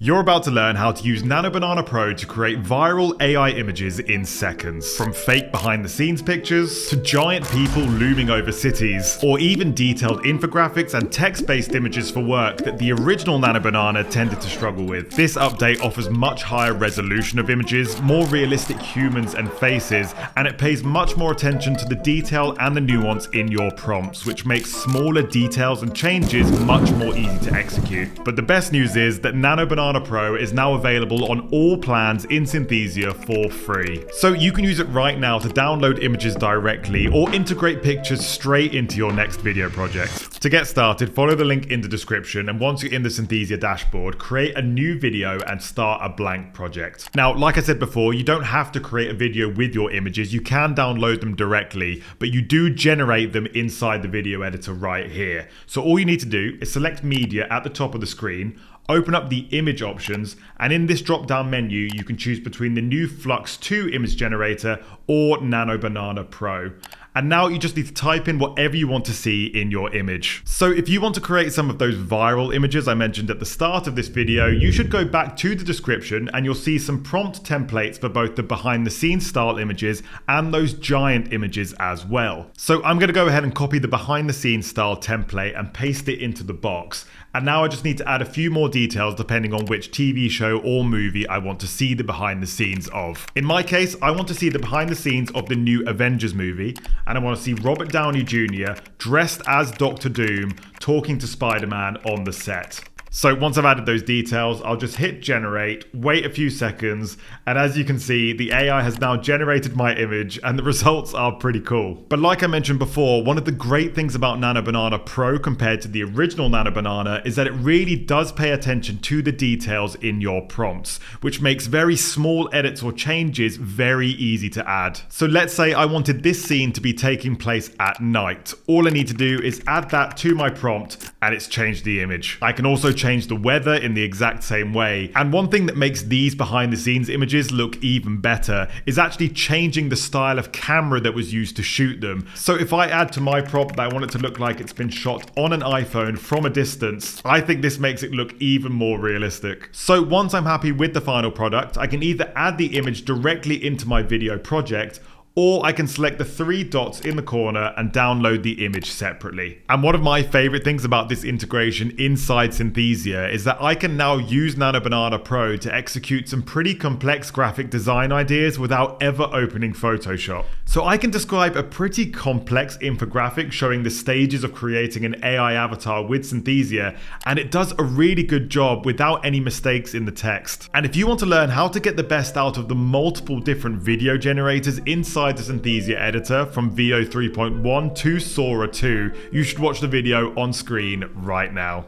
You're about to learn how to use Nano Banana Pro to create viral AI images in seconds. From fake behind the scenes pictures, to giant people looming over cities, or even detailed infographics and text-based images for work that the original Nano Banana tended to struggle with. This update offers much higher resolution of images, more realistic humans and faces, and it pays much more attention to the detail and the nuance in your prompts, which makes smaller details and changes much more easy to execute. But the best news is that Nano Banana Pro is now available on all plans in Synthesia for free. So you can use it right now to download images directly or integrate pictures straight into your next video project. To get started, follow the link in the description, and once you're in the Synthesia dashboard, create a new video and start a blank project. Now, like I said before, you don't have to create a video with your images. You can download them directly, but you do generate them inside the video editor right here. So all you need to do is select media at the top of the screen, open up the image options, and in this drop down menu you can choose between the new Flux 2 image generator or Nano Banana Pro. And now you just need to type in whatever you want to see in your image. So if you want to create some of those viral images I mentioned at the start of this video, you should go back to the description and you'll see some prompt templates for both the behind the scenes style images and those giant images as well. So I'm going to go ahead and copy the behind the scenes style template and paste it into the box. And now I just need to add a few more details depending on which TV show or movie I want to see the behind the scenes of. In my case, I want to see the behind the scenes of the new Avengers movie, and I want to see Robert Downey Jr. dressed as Doctor Doom talking to Spider-Man on the set. So once I've added those details, I'll just hit generate, wait a few seconds, and as you can see, the AI has now generated my image and the results are pretty cool. But like I mentioned before, one of the great things about Nano Banana Pro compared to the original Nano Banana is that it really does pay attention to the details in your prompts, which makes very small edits or changes very easy to add. So let's say I wanted this scene to be taking place at night. All I need to do is add that to my prompt and it's changed the image. I can also change the weather in the exact same way. And one thing that makes these behind the scenes images look even better is actually changing the style of camera that was used to shoot them. So if I add to my prompt that I want it to look like it's been shot on an iPhone from a distance, I think this makes it look even more realistic. So once I'm happy with the final product, I can either add the image directly into my video project, or I can select the three dots in the corner and download the image separately. And one of my favorite things about this integration inside Synthesia is that I can now use Nano Banana Pro to execute some pretty complex graphic design ideas without ever opening Photoshop. So I can describe a pretty complex infographic showing the stages of creating an AI avatar with Synthesia, and it does a really good job without any mistakes in the text. And if you want to learn how to get the best out of the multiple different video generators inside the Synthesia editor from VO 3.1 to Sora 2, you should watch the video on screen right now.